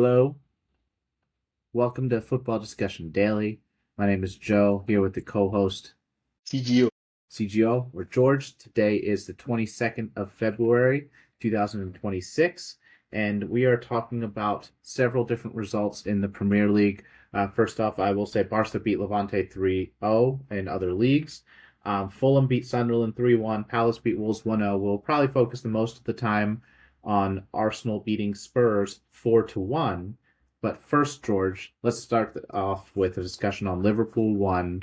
Hello, welcome to Football Discussion Daily. My name is Joe, here with the co-host CGO. CGO or George. Today is the 22nd of February, 2026, and we are talking about several different results in the Premier League. First off, I will say Barca beat Levante 3-0 in other leagues. Fulham beat Sunderland 3-1. Palace beat Wolves 1-0. We'll probably focus the most of the time on Arsenal beating Spurs 4-1. But first, George, let's start off with a discussion on Liverpool 1,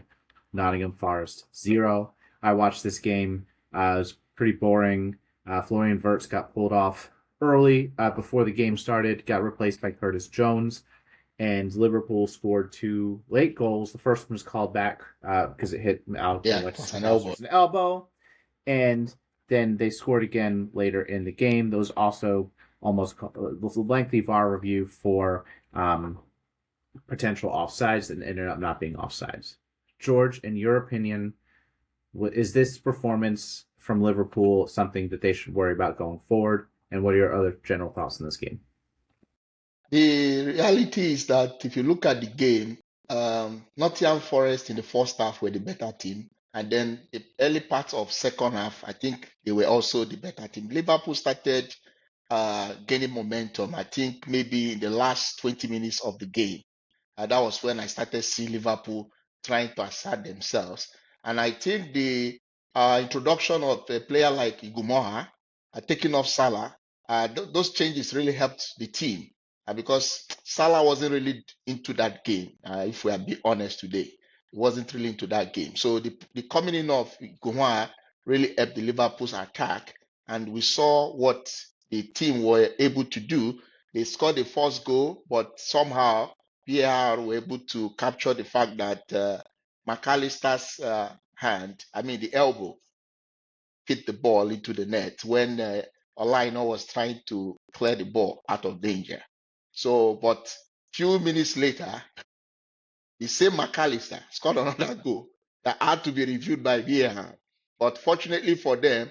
Nottingham Forest 0. I watched this game. It was pretty boring. Florian Wirtz got pulled off early before the game started, got replaced by Curtis Jones, and Liverpool scored two late goals. The first one was called back because it hit Yeah, it was an elbow. An elbow, and then they scored again later in the game. Those also almost lengthy VAR review for potential offsides and ended up not being offsides. George, in your opinion, is this performance from Liverpool something that they should worry about going forward? And what are your other general thoughts on this game? The reality is that if you look at the game, Nottingham Forest in the first half were the better team. And then the early part of second half, I think they were also the better team. Liverpool started gaining momentum, I think maybe in the last 20 minutes of the game. That was when I started seeing Liverpool trying to assert themselves. And I think the introduction of a player like Igumoha, taking off Salah, those changes really helped the team because Salah wasn't really into that game. If we are being honest today, he wasn't really into that game. So the coming in of Igumoha really helped the Liverpool's attack, and we saw what the team were able to do. They scored the first goal, but somehow VAR were able to capture the fact that McAllister's hand, I mean the elbow, hit the ball into the net when Olaino was trying to clear the ball out of danger. So, but few minutes later, the same McAllister scored another goal that had to be reviewed by VAR. But fortunately for them,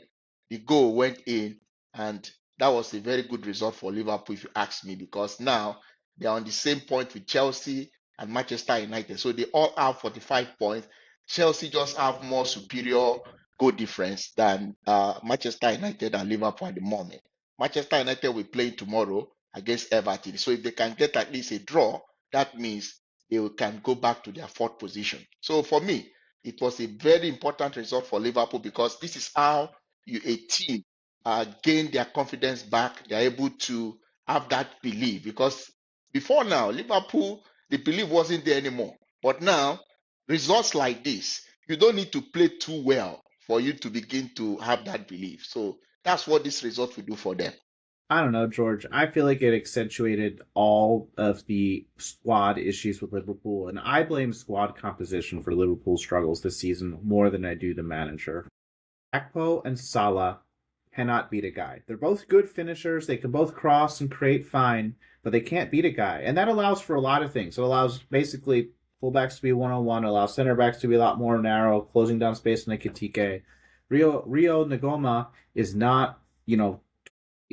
the goal went in, and that was a very good result for Liverpool, if you ask me, because now they are on the same point with Chelsea and Manchester United. So they all have 45 points. Chelsea just have more superior goal difference than Manchester United and Liverpool at the moment. Manchester United will play tomorrow against Everton. So if they can get at least a draw, that means they can go back to their fourth position. So for me, it was a very important result for Liverpool because this is how a team gain their confidence back. They're able to have that belief because before now, Liverpool, the belief wasn't there anymore. But now, results like this, you don't need to play too well for you to begin to have that belief. So that's what this result will do for them. I don't know, George. I feel like it accentuated all of the squad issues with Liverpool, and I blame squad composition for Liverpool's struggles this season more than I do the manager. Akpo and Salah cannot beat a guy. They're both good finishers. They can both cross and create fine, but they can't beat a guy. And that allows for a lot of things. It allows basically fullbacks to be one-on-one, allows center backs to be a lot more narrow, closing down space in Ekitike. Rio Nagoma is not,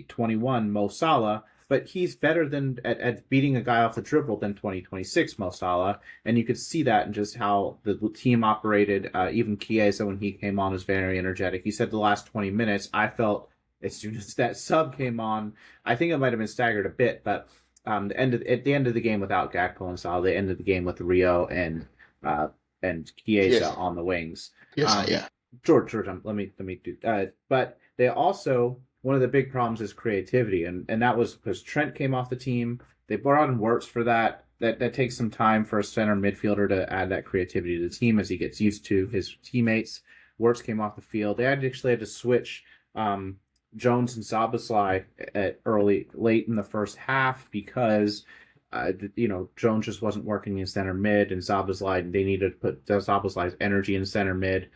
21 Mo Salah, but he's better than at beating a guy off the dribble than 2026 Mo Salah, and you could see that in just how the team operated. Even Chiesa, when he came on, was very energetic. He said the last 20 minutes, I felt as soon as that sub came on, I think it might have been staggered a bit, but at the end of the game without Gakpo and Salah, they ended the game with Rio and Chiesa Yes, on the wings. yes, yeah. George, let me do. But they also, one of the big problems is creativity, and that was because Trent came off the team. They brought in Wirtz for that. That takes some time for a center midfielder to add that creativity to the team as he gets used to his teammates. Wirtz came off the field. They actually had to switch Jones and Szoboszlai late in the first half because Jones just wasn't working in center mid, and Szoboszlai, they needed to put Szoboszlai's energy in center mid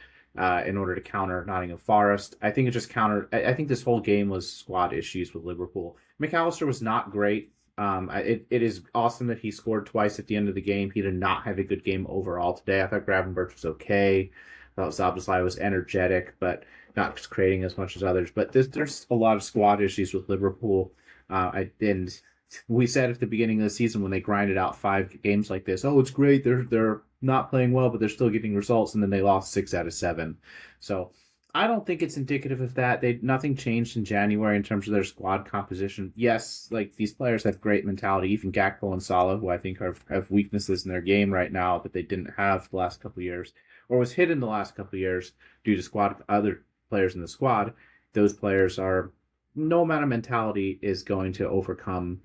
in order to counter Nottingham Forest. I think it just countered. I think this whole game was squad issues with Liverpool. McAllister was not great. It is awesome that he scored twice at the end of the game. He did not have a good game overall today. I thought Gravenberch was okay. I thought Szoboszlai was energetic, but not creating as much as others. But there's a lot of squad issues with Liverpool. And we said at the beginning of the season when they grinded out 5 games like this, oh, it's great. They're not playing well, but they're still getting results, and then they lost 6 out of 7. So I don't think it's indicative of that. They Nothing changed in January in terms of their squad composition. Yes, like these players have great mentality. Even Gakpo and Salah, who I think have weaknesses in their game right now that they didn't have the last couple of years, or was hidden the last couple of years due to squad other players in the squad. Those players are no amount of mentality is going to overcome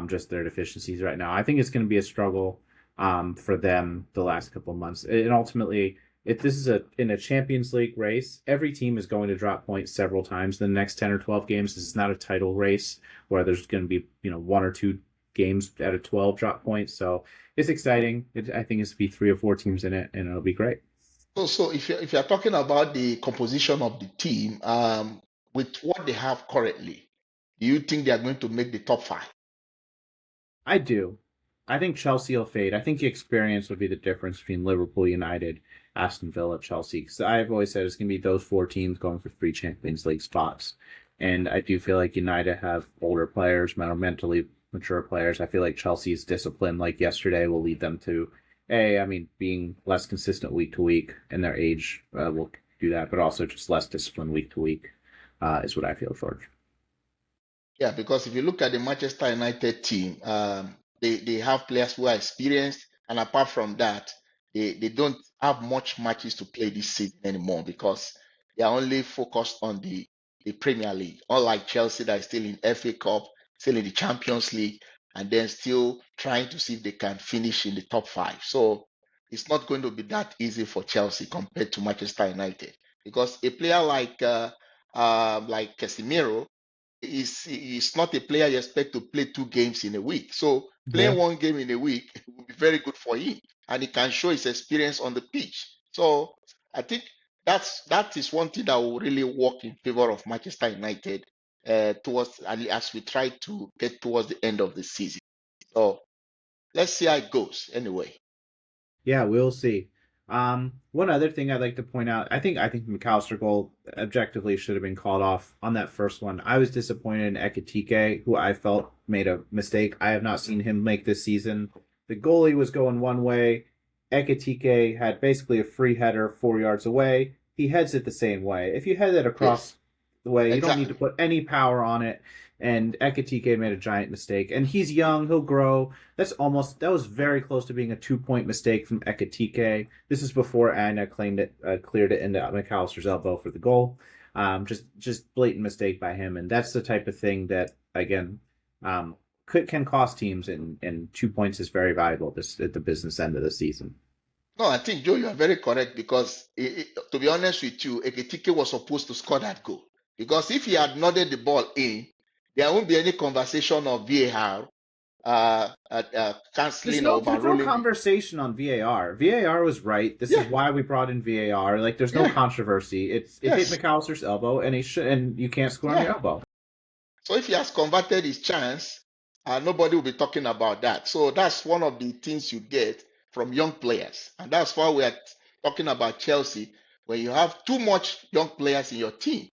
just their deficiencies right now. I think it's going to be a struggle for them the last couple of months, and ultimately, if this is in a Champions League race, every team is going to drop points several times in the next 10 or 12 games. This is not a title race where there's going to be 1 or 2 games out of 12 drop points. So it's exciting. I think it's to be 3 or 4 teams in it, and it'll be great. So if you're talking about the composition of the team, with what they have currently, do you think they are going to make the top five? I do. I think Chelsea will fade. I think the experience would be the difference between Liverpool, United, Aston Villa, Chelsea. Because I've always said it's going to be those 4 teams going for 3 Champions League spots. And I do feel like United have older players, mentally mature players. I feel like Chelsea's discipline, like yesterday, will lead them to, being less consistent week to week, and their age will do that, but also just less discipline week to week is what I feel, George. Yeah, because if you look at the Manchester United team, they have players who are experienced, and apart from that, they don't have much matches to play this season anymore because they are only focused on the Premier League. Unlike Chelsea, that is still in FA Cup, still in the Champions League, and then still trying to see if they can finish in the top five. So it's not going to be that easy for Chelsea compared to Manchester United because a player like Casemiro is not a player you expect to play 2 games in a week. So Yeah. playing 1 game in a week will be very good for him, and he can show his experience on the pitch. So I think that is one thing that will really work in favor of Manchester United towards as we try to get towards the end of the season. So let's see how it goes. Anyway, Yeah, we'll see. One other thing I'd like to point out, I think McAllister goal objectively should have been called off on that first one. I was disappointed in Ekitike, who I felt made a mistake I have not seen him make this season. The goalie was going one way. Ekitike had basically a free header 4 yards away. He heads it the same way. If you head it yes, across the way, you don't need to exactly. put any power on it. And Ekitike made a giant mistake. And he's young, he'll grow. That was very close to being a 2 point mistake from Ekitike. This is before Anna cleared it into McAllister's elbow for the goal. Just blatant mistake by him, and that's the type of thing that again can cost teams, and 2 points is very valuable at the business end of the season. No, I think Joe, you are very correct because to be honest with you, Ekitike was supposed to score that goal because if he had nodded the ball in, there won't be any conversation of VAR canceling or There's no overruling the. conversation on VAR. VAR was right. This is Yeah, why we brought in VAR. Like there's no yeah, controversy. It hit yes, McAllister's elbow, and you can't score on yeah. your elbow. So if he has converted his chance, nobody will be talking about that. So that's one of the things you get from young players, and that's why we are talking about Chelsea. When you have too much young players in your team,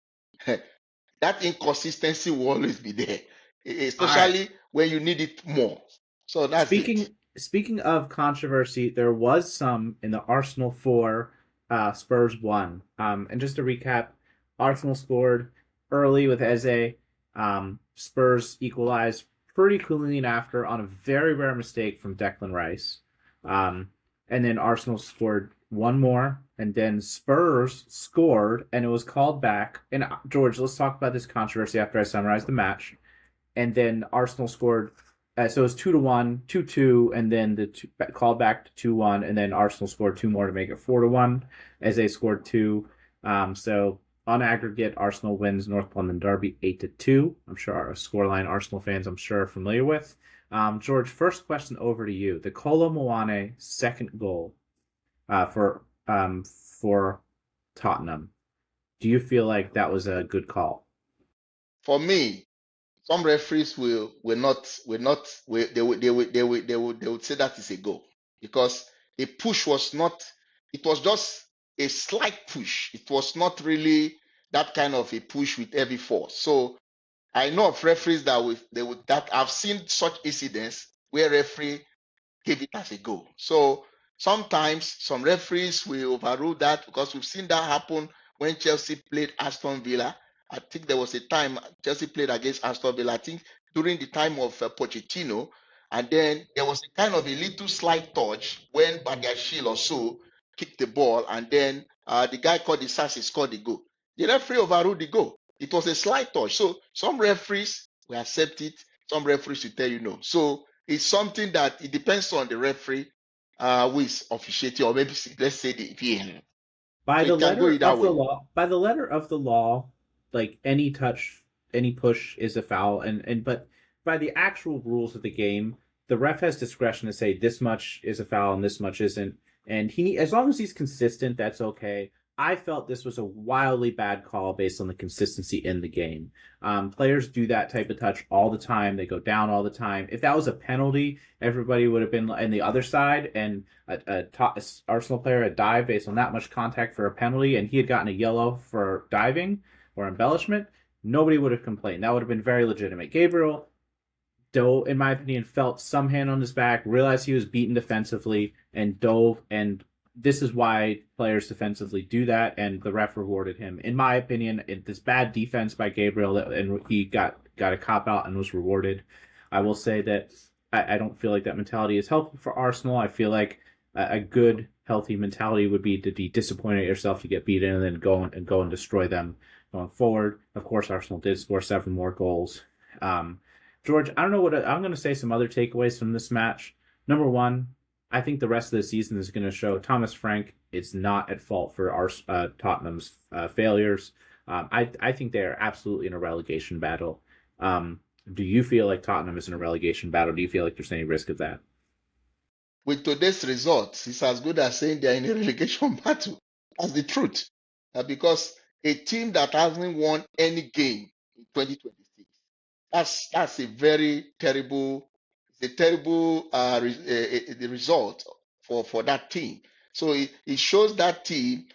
that inconsistency will always be there, All right. especially when you need it more. So that's it. Speaking of controversy, there was some in the Arsenal 4, Spurs 1. And just to recap, Arsenal scored early with Eze. Spurs equalized pretty clean after on a very rare mistake from Declan Rice. And then Arsenal scored one more, and then Spurs scored, and it was called back. And George, let's talk about this controversy after I summarize the match. And then Arsenal scored. So it was 2-1, 2-2, and then called back to 2-1, and then Arsenal scored 2 more to make it 4-1, as they scored 2. So on aggregate, Arsenal wins North London Derby 8-2. I'm sure our scoreline Arsenal fans, I'm sure, are familiar with. George, first question over to you. The Kolo Muani second goal for Tottenham. Do you feel like that was a good call? For me, some referees will they would say that is a goal because the push was not. It was just a slight push. It was not really that kind of a push with heavy force. So I know of referees that I've seen such incidents where referee gave it as a goal. So sometimes some referees will overrule that because we've seen that happen when Chelsea played Aston Villa. I think there was a time Chelsea played against Aston Villa, I think during the time of Pochettino, and then there was a kind of a little slight touch when Badiashile or so kicked the ball, and then the guy called the Sassi scored the goal. The referee overruled the goal. It was a slight touch. So some referees will accept it, some referees will tell you no. So it's something that it depends on the referee who is officiating, or maybe let's say the VAR. By So the it can go letter either of the way. law, like any touch, any push is a foul, and but by the actual rules of the game, the ref has discretion to say this much is a foul and this much isn't, and he, as long as he's consistent, that's okay. I felt this was a wildly bad call based on the consistency in the game. Players do that type of touch all the time. They go down all the time. If that was a penalty, everybody would have been on the other side, and a Arsenal player had dived based on that much contact for a penalty, and he had gotten a yellow for diving or embellishment, nobody would have complained. That would have been very legitimate. Gabriel, though, in my opinion, felt some hand on his back, realized he was beaten defensively, and dove. And this is why players defensively do that, and the ref rewarded him. In my opinion, this bad defense by Gabriel, and he got a cop out and was rewarded. I will say that I don't feel like that mentality is helpful for Arsenal. I feel like a good, healthy mentality would be to be disappointed at yourself to get beaten and then go and destroy them going forward. Of course, Arsenal did score 7 more goals. George, I don't know what I'm going to say. Some other takeaways from this match. Number one, I think the rest of the season is going to show Thomas Frank is not at fault for our Tottenham's failures. I think they are absolutely in a relegation battle. Do you feel like Tottenham is in a relegation battle? Do you feel like there's any risk of that? With today's results, it's as good as saying they're in a relegation battle. That's the truth. Because a team that hasn't won any game in 2026, that's a very terrible, it's a terrible the result for that team. So it shows that team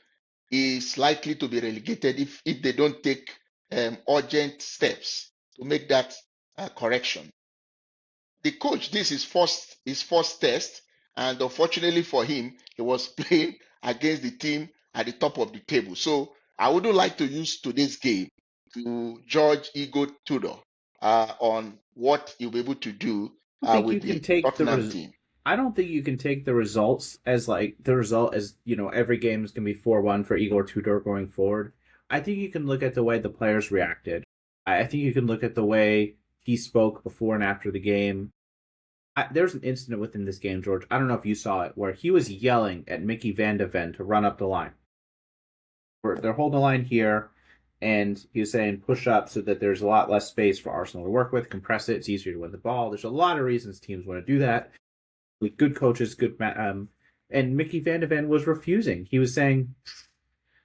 is likely to be relegated if they don't take urgent steps to make that correction. The coach, this is his first test, and unfortunately for him, he was playing against the team at the top of the table. So I wouldn't like to use today's game to judge Igor Tudor on what he'll be able to do Don't think you with can the take Tottenham team. I don't think you can take the results as like the result as every game is going to be 4-1 for Igor Tudor going forward. I think you can look at the way the players reacted. I think you can look at the way he spoke before and after the game. There's an incident within this game, George. I don't know if you saw it, where he was yelling at Mickey Van de Ven to run up the line. They're holding the line here, and he was saying push up so that there's a lot less space for Arsenal to work with, compress it, it's easier to win the ball. There's a lot of reasons teams want to do that. With good coaches, and Mickey Van de Ven was refusing. He was saying,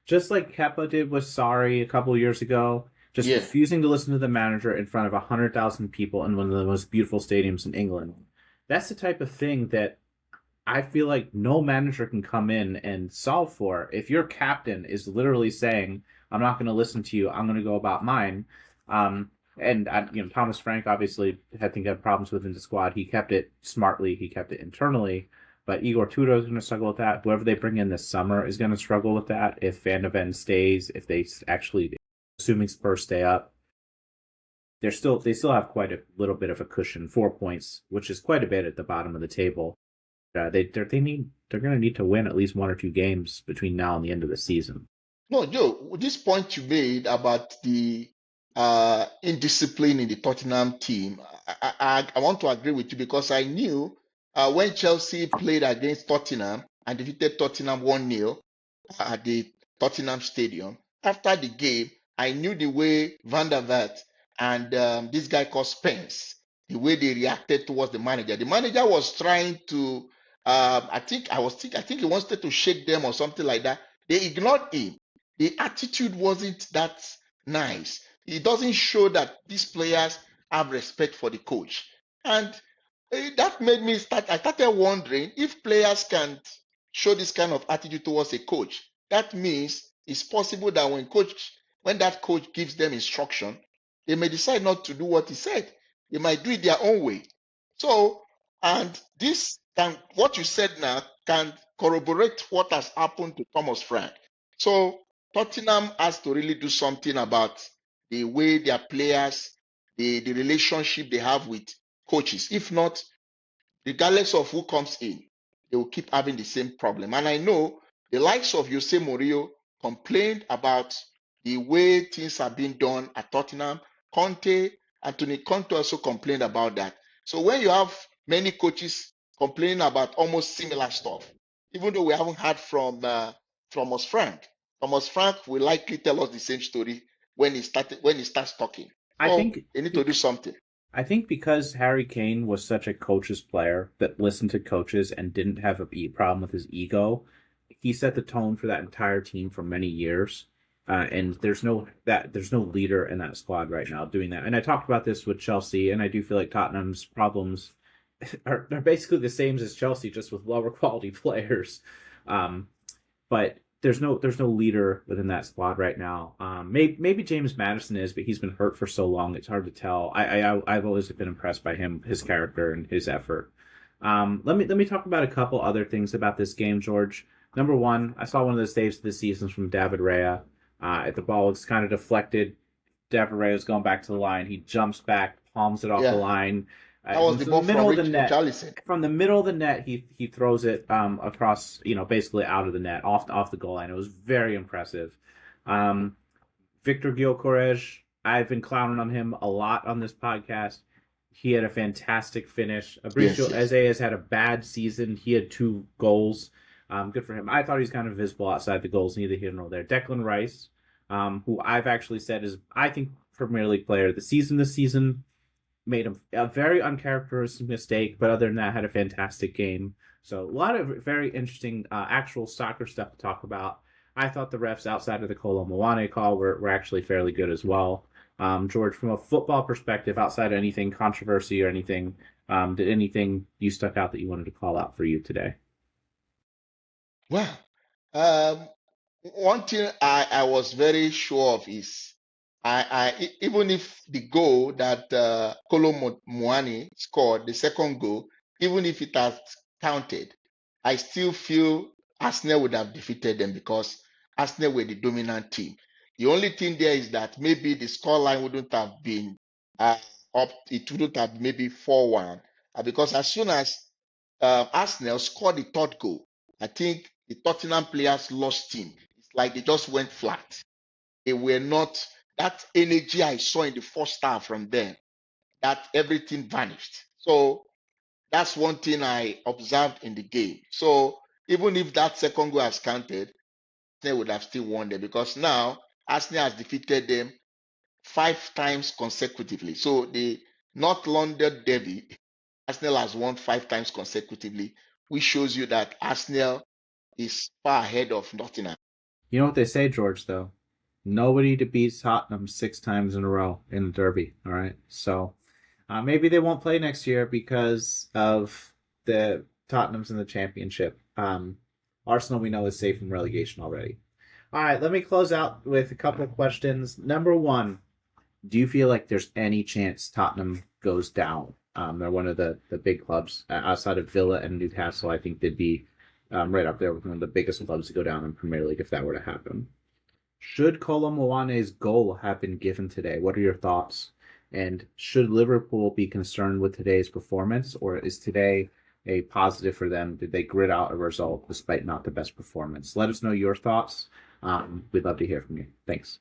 just like Kepa did with Sarri a couple years ago, just Yeah. refusing to listen to the manager in front of 100,000 people in one of the most beautiful stadiums in England. That's the type of thing that I feel like no manager can come in and solve for. If your captain is literally saying, "I'm not going to listen to you. I'm going to go about mine," and Thomas Frank obviously had problems within the squad. He kept it smartly. He kept it internally. But Igor Tudor is going to struggle with that. Whoever they bring in this summer is going to struggle with that. If Van de Ven stays, if they actually, assuming Spurs stay up, they still have quite a little bit of a cushion, 4 points, which is quite a bit at the bottom of the table. They're going to need to win at least 1 or 2 games between now and the end of the season. No, Joe, this point you made about the indiscipline in the Tottenham team, I want to agree with you because I knew when Chelsea played against Tottenham and defeated Tottenham 1-0 at the Tottenham Stadium, after the game, I knew the way Van der Vaart and this guy called Spence, the way they reacted towards the manager. The manager was trying to, I think he wanted to shake them or something like that. They ignored him. The attitude wasn't that nice. It doesn't show that these players have respect for the coach. And that made me I started wondering if players can show this kind of attitude towards a coach. That means it's possible that when that coach gives them instruction, They may decide not to do what he said. They might do it their own way. So, and this can, what you said now can corroborate what has happened to Thomas Frank. So, Tottenham has to really do something about the way their players, the relationship they have with coaches. If not, regardless of who comes in, they will keep having the same problem. And I know the likes of Jose Mourinho complained about the way things are being done at Tottenham. Anthony Conte also complained about that. So when you have many coaches complaining about almost similar stuff, even though we haven't heard from Thomas Frank, Thomas Frank will likely tell us the same story when he starts talking. I So think they need to do something. I think because Harry Kane was such a coach's player that listened to coaches and didn't have a problem with his ego, he set the tone for that entire team for many years. And there's no leader in that squad right now doing that. And I talked about this with Chelsea, and I do feel like Tottenham's problems are basically the same as Chelsea, just with lower quality players. But there's no leader within that squad right now. Maybe James Maddison is, but he's been hurt for so long it's hard to tell. I've always been impressed by him, his character, and his effort. Let me talk about a couple other things about this game, George. Number one, I saw one of the saves of the season from David Raya. At the ball, it's kind of deflected. David Raya is going back to the line. He jumps back, palms it off the Yeah, line. that was the ball from Richarlison. From the middle of the net, he throws it across, basically out of the net, off the goal line. It was very impressive. Um, Victor Gyökeres, I've been clowning on him a lot on this podcast. He had a fantastic finish. Abricio Eze has had a bad season. He had 2 goals. Good for him. I thought he was kind of visible outside the goals, neither here nor there. Declan Rice, who I've actually said is, I think, Premier League player of the season this season. Made a very uncharacteristic mistake, but other than that, had a fantastic game. So a lot of very interesting actual soccer stuff to talk about. I thought the refs outside of the Kolo Muani call were actually fairly good as well. George, from a football perspective, outside of anything controversy or anything, did anything you stuck out that you wanted to call out for you today? Well, one thing I was very sure of is even if the goal that Kolo Muani scored, the second goal, even if it has counted, I still feel Arsenal would have defeated them because Arsenal were the dominant team. The only thing there is that maybe the scoreline wouldn't have been up, it wouldn't have maybe 4-1, because as soon as Arsenal scored the third goal, I think the Tottenham players lost steam. It's like they just went flat. They were not, that energy I saw in the first half from them, that everything vanished. So that's one thing I observed in the game. So even if that second goal has counted, they would have still won them because now Arsenal has defeated them 5 times consecutively. So the North London Derby, Arsenal has won 5 times consecutively, which shows you that Arsenal is far ahead of Nottingham. You know what they say, George, though? Nobody to beat Tottenham 6 times in a row in the Derby, all right? So maybe they won't play next year because of the Tottenham's in the championship. Arsenal, we know, is safe from relegation already. All right, let me close out with a couple of questions. Number one, do you feel like there's any chance Tottenham goes down? They're one of the big clubs outside of Villa and Newcastle. I think they'd be right up there with one of the biggest clubs to go down in Premier League if that were to happen. Should Kolo Muane's goal have been given today? What are your thoughts? And should Liverpool be concerned with today's performance, or is today a positive for them? Did they grit out a result despite not the best performance? Let us know your thoughts. We'd love to hear from you. Thanks.